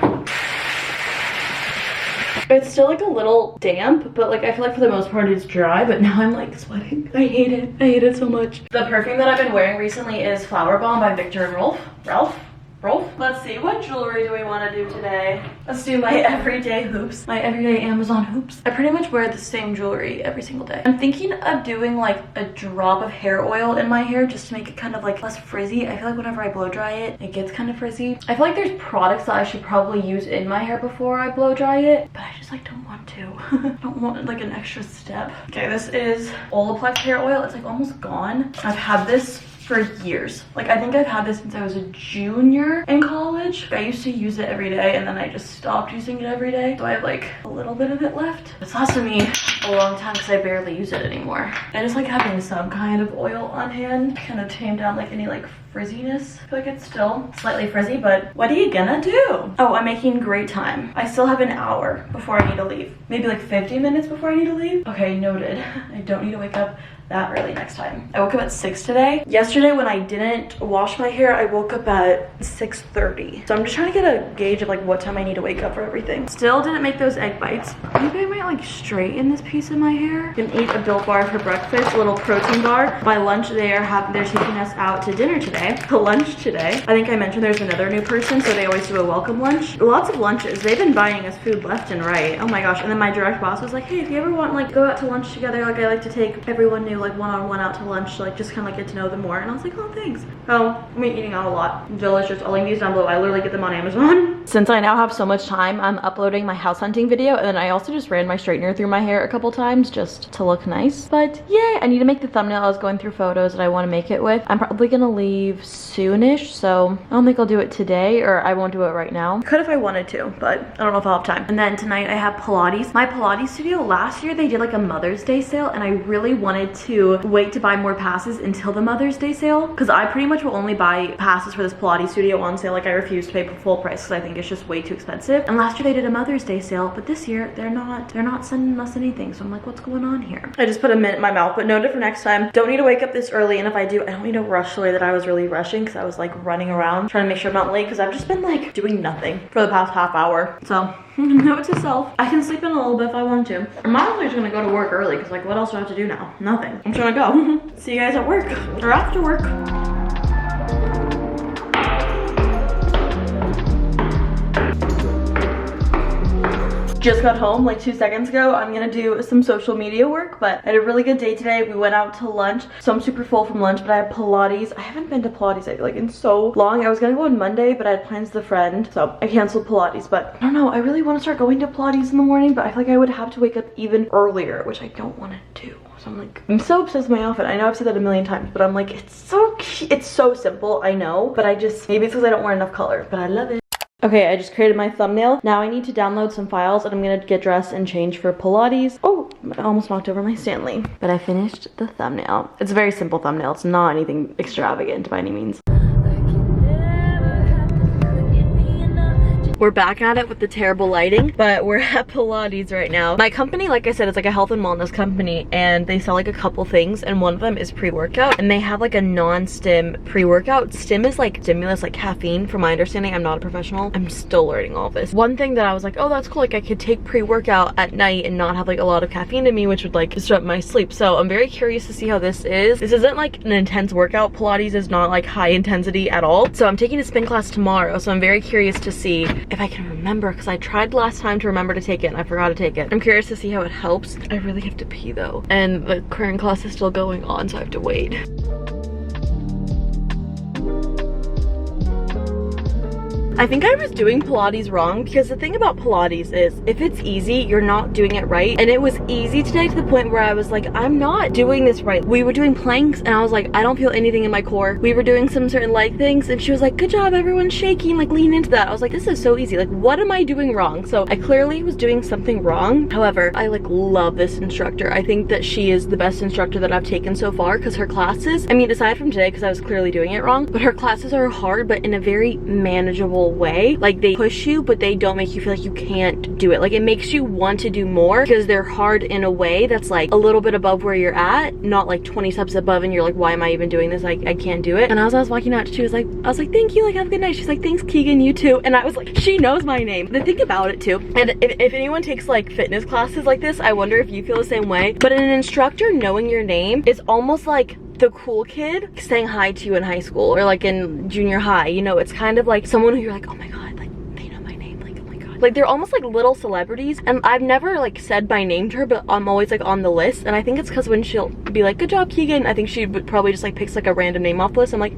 S2: It's still like a little damp, but like I feel like for the most part it's dry, but now I'm like sweating. I hate it. I hate it so much. The perfume that I've been wearing recently is Flower Bomb by Victor and Rolf. Let's see, what jewelry do we want to do today? Let's do my everyday hoops, my everyday Amazon hoops. I pretty much wear the same jewelry every single day. I'm thinking of doing like a drop of hair oil in my hair just to make it kind of like less frizzy. I feel like whenever I blow dry it, it gets kind of frizzy. I feel like there's products that I should probably use in my hair before I blow dry it, but I just like don't want to. I don't want like an extra step. Okay, this is Olaplex hair oil. It's like almost gone. I've had this for years. Like I think I've had this since I was a junior in college. I used to use it every day and then I just stopped using it every day. So I have like a little bit of it left. It's lasted me a long time because I barely use it anymore. I just like having some kind of oil on hand, kind of tame down like any like frizziness. I feel like it's still slightly frizzy, but what are you gonna do? Oh, I'm making great time. I still have an hour before I need to leave. Maybe like 50 minutes before I need to leave. Okay, noted. I don't need to wake up that early next time. I woke up at 6 today. Yesterday when I didn't wash my hair, I woke up at 6:30. So I'm just trying to get a gauge of like what time I need to wake up for everything. Still didn't make those egg bites. Maybe I might like straighten this piece of my hair. Can eat a Built Bar for breakfast, a little protein bar. By lunch they're taking us out to dinner today, to lunch today. I think I mentioned there's another new person, so they always do a welcome lunch. Lots of lunches. They've been buying us food left and right. Oh my gosh. And then my direct boss was like, hey, if you ever want like go out to lunch together, like I like to take everyone new like one-on-one out to lunch to like just kind of like get to know them more. And I was like, oh thanks. Oh, I'm eating out a lot. Delicious. I'll link these down below. I literally get them on Amazon. Since I now have so much time, I'm uploading my house hunting video, and then I also just ran my straightener through my hair a couple times just to look nice. But yeah, I need to make the thumbnail. I was going through photos that I want to make it with. I'm probably gonna leave soonish, so I don't think I'll do it today, or I won't do it right now. Could if I wanted to, but I don't know if I'll have time. And then tonight I have Pilates. My Pilates studio, last year they did like a Mother's Day sale, and I really wanted to wait to buy more passes until the Mother's Day sale, because I pretty much will only buy passes for this Pilates studio on sale. Like I refuse to pay full price because I think it's just way too expensive. And last year they did a Mother's Day sale, but this year they're not sending us anything. So I'm like, what's going on here? I just put a mint in my mouth, but noted for next time. Don't need to wake up this early, and if I do, I don't need to rush the way that I was really rushing, because I was like running around trying to make sure I'm not late, because I've just been like doing nothing for the past half hour. So note to self, I can sleep in a little bit if I want to. I'm honestly just gonna go to work early, because like what else do I have to do now? Nothing. I'm just gonna go. See you guys at work or after work. Just got home like 2 seconds ago. I'm gonna do some social media work, but I had a really good day today. We went out to lunch, so I'm super full from lunch, but I have Pilates. I haven't been to Pilates I feel like in so long. I was gonna go on Monday, but I had plans with a friend, so I canceled Pilates. But I don't know, I really want to start going to Pilates in the morning, but I feel like I would have to wake up even earlier, which I don't want to do. So I'm like, I'm so obsessed with my outfit. I know I've said that a million times, but I'm like, it's so cute. It's so simple, I know, but I just, maybe it's because I don't wear enough color, but I love it. Okay, I just created my thumbnail. Now I need to download some files, and I'm gonna get dressed and change for Pilates. Oh, I almost knocked over my Stanley. But I finished the thumbnail. It's a very simple thumbnail. It's not anything extravagant by any means. We're back at it with the terrible lighting, but we're at Pilates right now. My company, like I said, is like a health and wellness company, and they sell like a couple things, and one of them is pre-workout, and they have like a non-stim pre-workout. Stim is like stimulus, like caffeine, from my understanding. I'm not a professional. I'm still learning all this. One thing that I was like, oh, that's cool. Like I could take pre-workout at night and not have like a lot of caffeine in me, which would like disrupt my sleep. So I'm very curious to see how this is. This isn't like an intense workout. Pilates is not like high intensity at all. So I'm taking a spin class tomorrow, so I'm very curious to see
S1: if I can remember, because I tried last time to remember to take it and I forgot to take it. I'm curious to see how it helps. I really have to pee though, and the current class is still going on, so I have to wait. I think I was doing Pilates wrong, because the thing about Pilates is if it's easy, you're not doing it right. And it was easy today to the point where I was like, I'm not doing this right. We were doing planks and I was like, I don't feel anything in my core. We were doing some certain leg things and she was like, good job, everyone's shaking, like lean into that. I was like, this is so easy. Like, what am I doing wrong? So I clearly was doing something wrong. However, I like love this instructor. I think that she is the best instructor that I've taken so far, because her classes, I mean, aside from today, because I was clearly doing it wrong, but her classes are hard, but in a very manageable way. Like, they push you, but they don't make you feel like you can't do it. Like, it makes you want to do more, because they're hard in a way that's like a little bit above where you're at, not like 20 steps above and you're like, why am I even doing this? I can't do it. And as I was walking out, I was like, thank you, like, have a good night. She's like, thanks, Keegan, you too. And I was like, she knows my name. The thing about it too, and if anyone takes like fitness classes like this, I wonder if you feel the same way, but an instructor knowing your name is almost like the cool kid saying hi to you in high school or like in junior high. You know, it's kind of like someone who you're like, oh my god, like they know my name, like, oh my god. Like, they're almost like little celebrities. And I've never like said my name to her, but I'm always like on the list. And I think it's because when she'll be like, good job, Keegan, I think she would probably just like picks like a random name off the list. I'm like,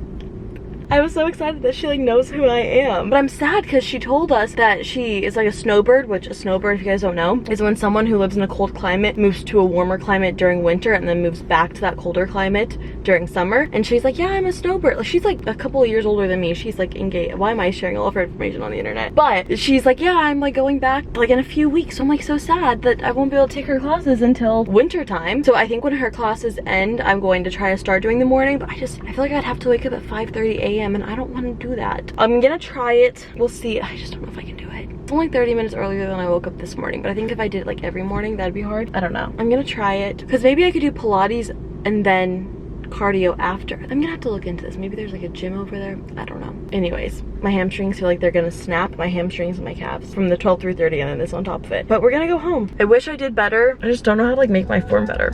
S1: I was so excited that she like knows who I am. But I'm sad because she told us that she is like a snowbird, which a snowbird, if you guys don't know, is when someone who lives in a cold climate moves to a warmer climate during winter and then moves back to that colder climate during summer. And she's like, yeah, I'm a snowbird. Like, she's like a couple of years older than me. She's like engaged. Why am I sharing all of her information on the internet? But she's like, yeah, I'm like going back like in a few weeks. So I'm like so sad that I won't be able to take her classes until winter time. So I think when her classes end, I'm going to try to start doing the morning, but I feel like I'd have to wake up at 5:30 a.m. and I don't want to do that. I'm gonna try it. We'll see. I just don't know if I can do it. It's only 30 minutes earlier than I woke up this morning, but I think if I did it like every morning, that'd be hard. I don't know. I'm gonna try it, because maybe I could do Pilates and then cardio after. I'm gonna have to look into this. Maybe there's like a gym over there. I don't know. Anyways, my hamstrings feel like they're gonna snap. My hamstrings and my calves from the 12 through 30 and then this on top of it. But we're gonna go home. I wish I did better. I just don't know how to like make my form better.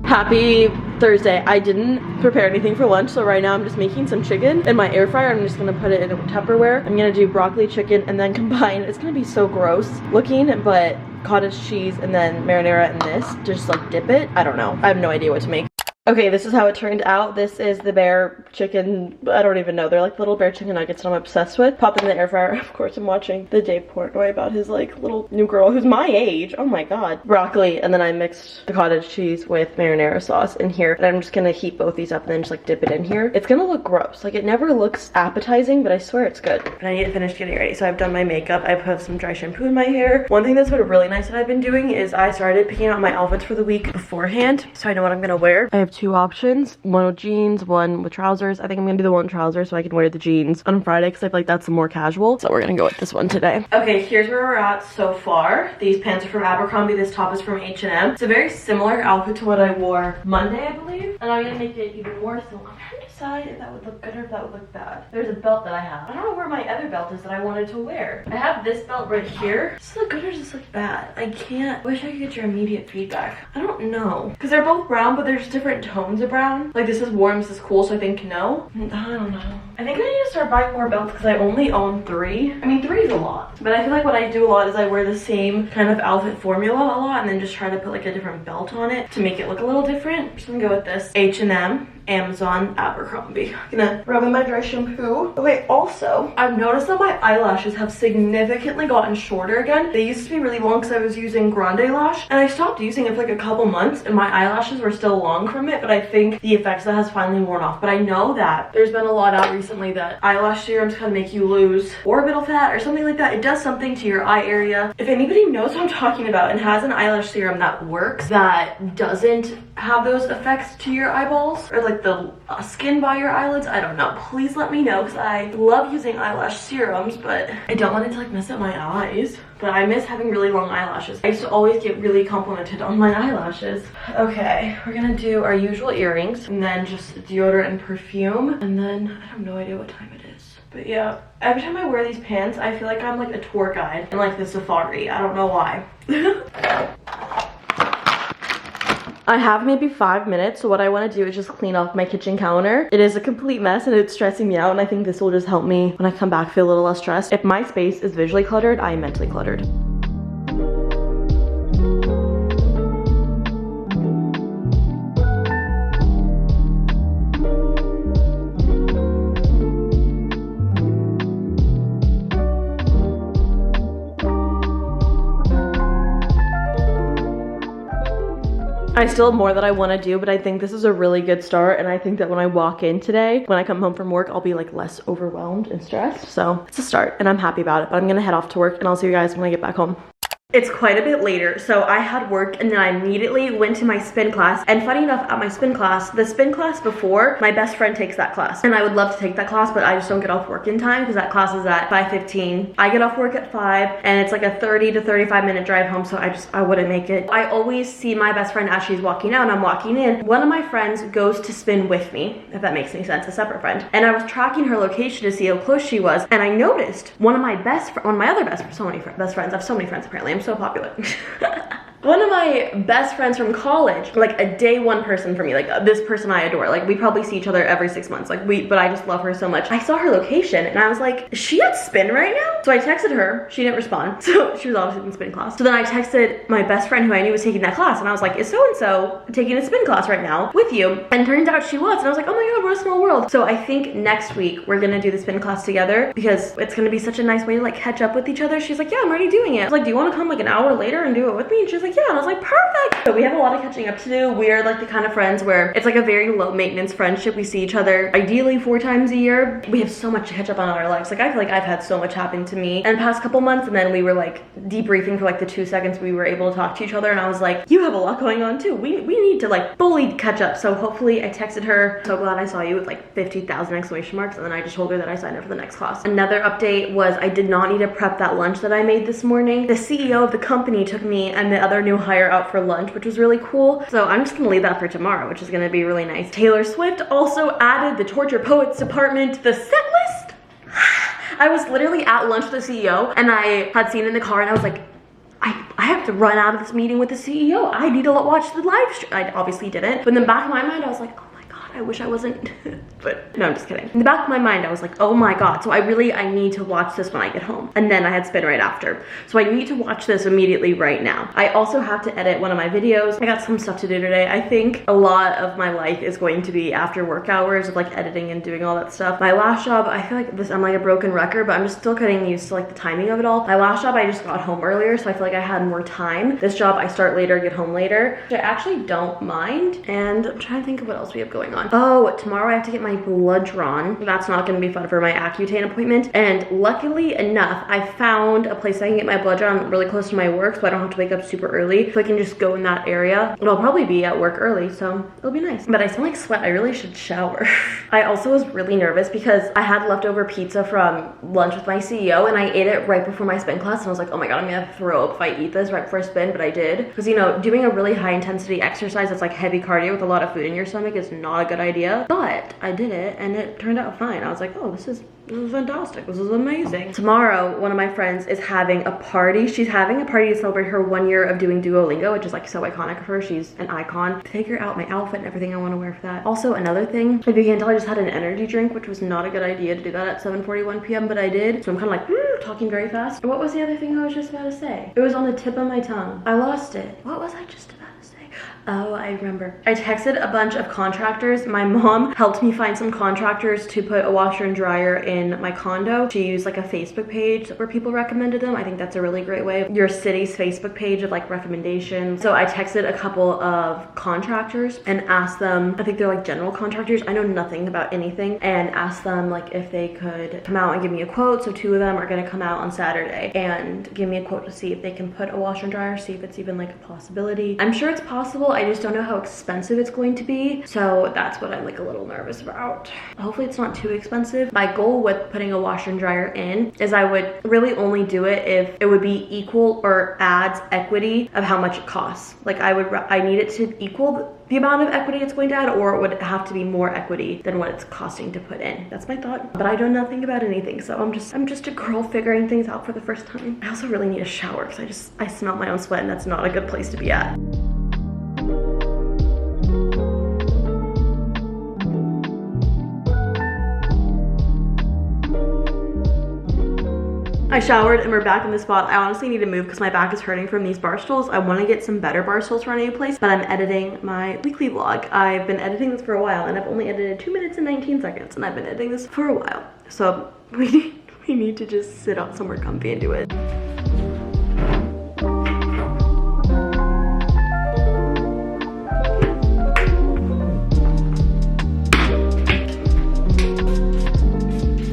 S1: Happy Thursday. I didn't prepare anything for lunch, so right now I'm just making some chicken in my air fryer. I'm just gonna put it in a Tupperware. I'm gonna do broccoli, chicken, and then combine. It's gonna be so gross looking, but cottage cheese and then marinara in this, just like dip it. I don't know. I have no idea what to make. Okay, this is how it turned out. This is the bear chicken. I don't even know. They're like little bear chicken nuggets that I'm obsessed with. Pop them in the air fryer. Of course, I'm watching the Dave Portnoy about his like little new girl who's my age. Oh my god. Broccoli, and then I mixed the cottage cheese with marinara sauce in here. And I'm just gonna heat both these up and then just like dip it in here. It's gonna look gross. Like, it never looks appetizing, but I swear it's good. But I need to finish getting ready. So I've done my makeup. I put some dry shampoo in my hair. One thing that's been really nice that I've been doing is I started picking out my outfits for the week beforehand, so I know what I'm gonna wear. I have two options. One with jeans, one with trousers. I think I'm gonna do the one with trousers so I can wear the jeans on Friday, because I feel like that's more casual. So we're gonna go with this one today. Okay, here's where we're at so far. These pants are from Abercrombie. This top is from H&M. It's a very similar outfit to what I wore Monday, I believe. And I'm gonna make it even more so. I'm trying to decide if that would look good or if that would look bad. There's a belt that I have. I don't know where my other belt is that I wanted to wear. I have this belt right here. Does this look good or does this look bad? I can't. I wish I could get your immediate feedback. I don't know. Because they're both brown, but there's different tones of brown. Like, this is warm, this is cool, so I think no. I don't know. I think I need to start buying more belts because I only own 3. I mean, 3 is a lot. But I feel like what I do a lot is I wear the same kind of outfit formula a lot and then just try to put like a different belt on it to make it look a little different. I'm just gonna go with this H&M, Amazon, Abercrombie. I'm gonna rub in my dry shampoo. Okay, also, I've noticed that my eyelashes have significantly gotten shorter again. They used to be really long because I was using Grande Lash, and I stopped using it for like a couple months and my eyelashes were still long from it, but I think the effects that has finally worn off. But I know that there's been a lot out recently that eyelash serums kind of make you lose orbital fat or something like that. It does something to your eye area. If anybody knows what I'm talking about and has an eyelash serum that works, that doesn't have those effects to your eyeballs or like the skin by your eyelids, I don't know, please let me know, because I love using eyelash serums, but I don't want it to like mess up my eyes. But I miss having really long eyelashes. I used to always get really complimented on my eyelashes. Okay, we're gonna do our usual earrings and then just deodorant and perfume, and then I have no idea what time it is. But yeah, every time I wear these pants, I feel like I'm like a tour guide in like the safari. I don't know why. I have maybe 5 minutes, so what I want to do is just clean off my kitchen counter. It is a complete mess and it's stressing me out, and I think this will just help me when I come back feel a little less stressed. If my space is visually cluttered, I am mentally cluttered. I still have more that I want to do, but I think this is a really good start, and I think that when I walk in today, when I come home from work, I'll be like less overwhelmed and stressed. So it's a start and I'm happy about it, but I'm gonna head off to work and I'll see you guys when I get back home. It's quite a bit later, so I had work and then I immediately went to my spin class. And funny enough, at my spin class, the spin class before, my best friend takes that class. And I would love to take that class, but I just don't get off work in time because that class is at 5:15. I get off work at 5 and it's like a 30 to 35 minute drive home, so I wouldn't make it. I always see my best friend as she's walking out and I'm walking in. One of my friends goes to spin with me, if that makes any sense, a separate friend. And I was tracking her location to see how close she was, and I noticed one of my other best friends, I have so many friends apparently, I'm so popular. One of my best friends from college, like a day one person for me, like this person I adore, like we probably see each other every 6 months, but I just love her so much. I saw her location and I was like, is she at spin right now? So I texted her, she didn't respond, so she was obviously in spin class. So then I texted my best friend who I knew was taking that class, and I was like, is so-and-so taking a spin class right now with you? And turns out she was, and I was like, oh my god, what a small world. So I think next week we're gonna do the spin class together because it's gonna be such a nice way to like catch up with each other. She's like, yeah, I'm already doing it. I was like, do you want to come like an hour later and do it with me? And she's like, yeah. And I was like, perfect. So we have a lot of catching up to do. We're like the kind of friends where it's like a very low maintenance friendship. We see each other ideally 4 times a year. We have so much to catch up on in our lives. Like I feel like I've had so much happen to me in the past couple months, and then we were like debriefing for like the 2 seconds we were able to talk to each other, and I was like, you have a lot going on too. We need to like fully catch up. So hopefully I texted her, so glad I saw you, with like 50,000 exclamation marks, and then I just told her that I signed up for the next class. Another update was I did not need to prep that lunch that I made this morning. The CEO of the company took me and the other new hire out for lunch, which was really cool. So I'm just gonna leave that for tomorrow, which is gonna be really nice. Taylor Swift also added the Torture Poets department to the set list. I was literally at lunch with the CEO and I had seen it in the car and I was like, I have to run out of this meeting with the CEO. I need to watch the live stream. I obviously didn't. But in the back of my mind, I was like, oh my god, I wish I wasn't. But no, I'm just kidding. In the back of my mind, I was like, oh my god. So I need to watch this when I get home. And then I had spin right after. So I need to watch this immediately right now. I also have to edit one of my videos. I got some stuff to do today. I think a lot of my life is going to be after work hours of like editing and doing all that stuff. My last job, I feel like I'm like a broken record, but I'm just still getting used to like the timing of it all. My last job, I just got home earlier, so I feel like I had more time. This job, I start later, get home later, which I actually don't mind. And I'm trying to think of what else we have going on. Oh, tomorrow I have to get my blood drawn. That's not gonna be fun for my Accutane appointment. And luckily enough, I found a place I can get my blood drawn really close to my work, so I don't have to wake up super early. So I can just go in that area. It'll probably be at work early, so it'll be nice. But I still like sweat. I really should shower. I also was really nervous because I had leftover pizza from lunch with my CEO and I ate it right before my spin class, and I was like, oh my god, I'm gonna throw up if I eat this right before I spin, but I did. Because you know, doing a really high intensity exercise that's like heavy cardio with a lot of food in your stomach is not a good idea. But I did it and it turned out fine. I was like, oh, this is fantastic. This is amazing. Tomorrow, one of my friends is having a party. She's having a party to celebrate her 1 year of doing Duolingo, which is like so iconic of her. She's an icon. Take her out, my outfit and everything I want to wear for that. Also, another thing, if you can't tell, I just had an energy drink, which was not a good idea to do that at 7:41 p.m., but I did. So I'm kind of like, talking very fast. What was the other thing I was just about to say? It was on the tip of my tongue. I lost it. What was I just about to say? Oh, I remember. I texted a bunch of contractors. My mom helped me find some contractors to put a washer and dryer in my condo. She used like a Facebook page where people recommended them. I think that's a really great way. Your city's Facebook page of like recommendations. So I texted a couple of contractors and asked them, I think they're like general contractors, I know nothing about anything, and asked them like if they could come out and give me a quote. So 2 of them are gonna come out on Saturday and give me a quote to see if they can put a washer and dryer, see if it's even like a possibility. I'm sure it's possible.
S2: I just don't know how expensive it's going to be. So that's what I'm like a little nervous about. Hopefully it's not too expensive. My goal with putting a washer and dryer in is I would really only do it if it would be equal or adds equity of how much it costs. Like I need it to equal the amount of equity it's going to add, or it would have to be more equity than what it's costing to put in. That's my thought, but I know nothing about anything, so I'm just a girl figuring things out for the first time. I also really need a shower because I smell my own sweat, and that's not a good place to be at. I showered and we're back in the spot. I honestly need to move because my back is hurting from these bar stools. I want to get some better bar stools for our new place, but I'm editing my weekly vlog. I've been editing this for a while and I've only edited 2 minutes and 19 seconds and I've been editing this for a while. So we need to just sit out somewhere comfy and do it.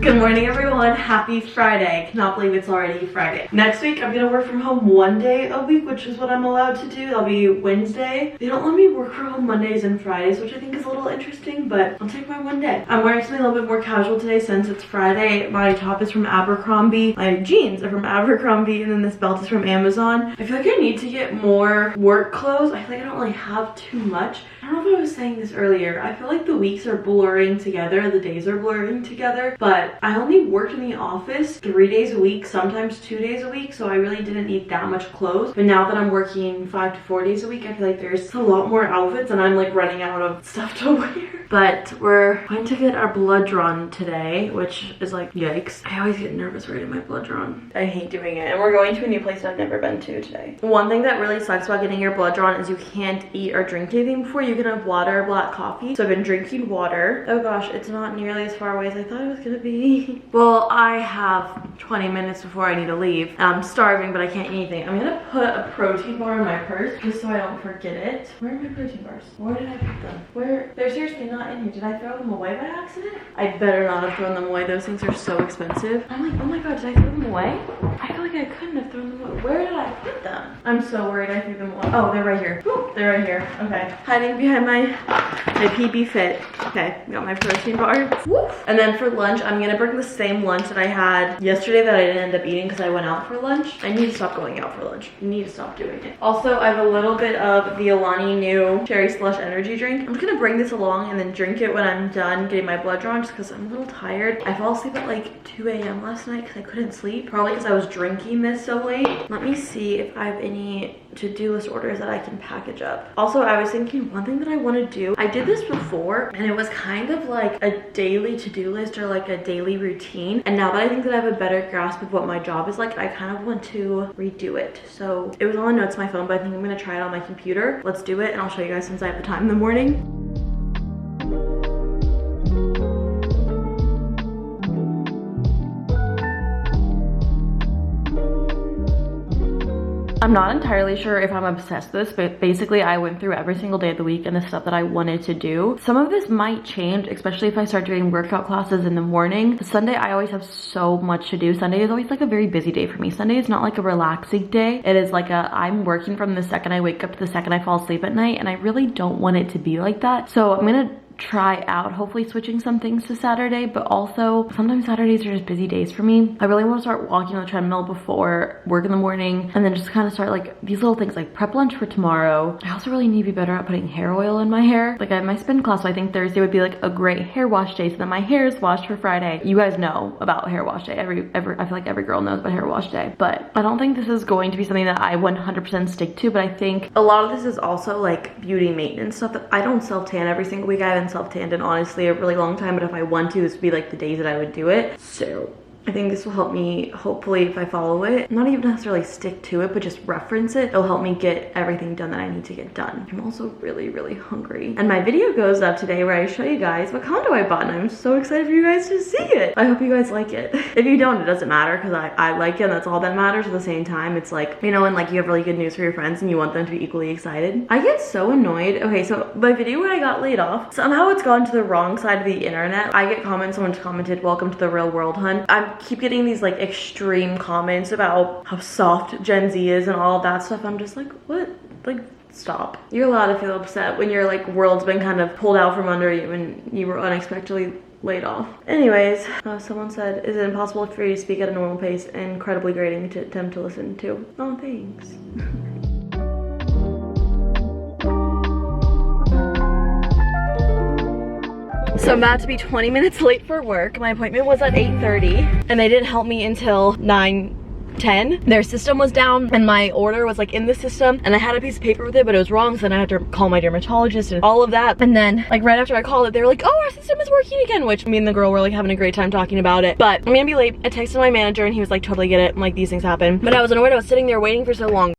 S2: Good morning everyone, happy Friday. Cannot believe it's already Friday. Next week I'm gonna work from home 1 day a week, which is what I'm allowed to do. That'll be Wednesday. They don't let me work from home Mondays and Fridays, which I think is a little interesting, but I'll take my 1 day. I'm wearing something a little bit more casual today since it's Friday. My top is from Abercrombie, my jeans are from Abercrombie, and then this belt is from Amazon. I feel like I need to get more work clothes. I feel like I don't really have too much. I don't know if I was saying this earlier. I feel like the weeks are blurring together, the days are blurring together, but I only worked in the office 3 days a week, sometimes 2 days a week, so I really didn't need that much clothes. But now that I'm working 5 to 4 days a week, I feel like there's a lot more outfits and I'm like running out of stuff to wear. But we're going to get our blood drawn today, which is like, yikes. I always get nervous right in my blood drawn. I hate doing it. And we're going to a new place that I've never been to today. One thing that really sucks about getting your blood drawn is you can't eat or drink anything before. You can have water or black coffee. So I've been drinking water. Oh gosh, it's not nearly as far away as I thought it was gonna be. Well, I have 20 minutes before I need to leave. I'm starving, but I can't eat anything. I'm gonna put a protein bar in my purse just so I don't forget it. Where are my protein bars? Where did I put them? Where? They're seriously not in here. Did I throw them away by accident? I better not have thrown them away. Those things are so expensive. I'm like, oh my god, did I throw them away? I feel like I couldn't have thrown them away. Where did I put them? I'm so worried I threw them away. Oh, they're right here. Woo, they're right here. Okay. Hiding behind my PB Fit. Okay, got my protein bar. Woo. And then for lunch, I'm gonna bring the same lunch that I had yesterday that I didn't end up eating because I went out for lunch. I need to stop going out for lunch. I need to stop doing it. Also, I have a little bit of the Alani new Cherry Slush energy drink. I'm just gonna bring this along and then drink it when I'm done getting my blood drawn just because I'm a little tired. I fell asleep at like 2 a.m. last night because I couldn't sleep. Probably because I was drinking this so late. Let me see if I have any to-do list orders that I can package up. Also, I was thinking one thing that I want to do. I did this before and it was kind of like a daily to-do list or like a daily routine. And now that I think that I have a better grasp of what my job is like, I kind of want to redo it. So it was on the notes on my phone, but I think I'm gonna try it on my computer. Let's do it and I'll show you guys since I have the time in the morning. I'm not entirely sure if I'm obsessed with this, but basically I went through every single day of the week and the stuff that I wanted to do. Some of this might change, especially if I start doing workout classes in the morning. Sunday, I always have so much to do. Sunday is always like a very busy day for me. Sunday is not like a relaxing day. It is like I'm working from the second I wake up to the second I fall asleep at night, and I really don't want it to be like that. So I'm gonna try out hopefully switching some things to Saturday, but also sometimes Saturdays are just busy days for me. I really want to start walking on the treadmill before work in the morning and then just kind of start like these little things like prep lunch for tomorrow. I also really need to be better at putting hair oil in my hair. Like I have my spin class, so I think Thursday would be like a great hair wash day so that my hair is washed for Friday. You guys know about hair wash day. I feel like every girl knows about hair wash day, but I don't think this is going to be something that I 100% stick to, but I think a lot of this is also like beauty maintenance stuff that I don't self-tan every single week. I haven't self-tanned in honestly a really long time, but if I want to, this would be like the days that I would do it. So I think this will help me, hopefully, if I follow it, not even necessarily stick to it, but just reference it. It'll help me get everything done that I need to get done. I'm also really, really hungry. And my video goes up today where I show you guys what condo I bought, and I'm so excited for you guys to see it. I hope you guys like it. If you don't, it doesn't matter because I like it and that's all that matters. At the same time, it's like, you know, when like you have really good news for your friends and you want them to be equally excited. I get so annoyed. Okay, so my video where I got laid off, somehow it's gone to the wrong side of the internet. I get comments, someone's commented, "Welcome to the real world, hun." I keep getting these like extreme comments about how soft Gen Z is and all of that stuff. I'm just like, what? Like,
S1: stop. You're allowed to feel upset when your like world's been kind of pulled out from under you and you were unexpectedly laid off. Anyways, someone said, is it impossible for you to speak at a normal pace? Incredibly grating to attempt to listen to. Oh, thanks. So I'm about to be 20 minutes late for work. My appointment was at 8:30 and they didn't help me until 9:10. Their system was down and my order was like in the system and I had a piece of paper with it, but it was wrong, so then I had to call my dermatologist and all of that. And then like right after I called it, they were like, oh, our system is working again, which me and the girl were like having a great time talking about it. But I'm gonna be late. I texted my manager and he was like, totally get it, like these things happen. But I was annoyed. I was sitting there waiting for so long.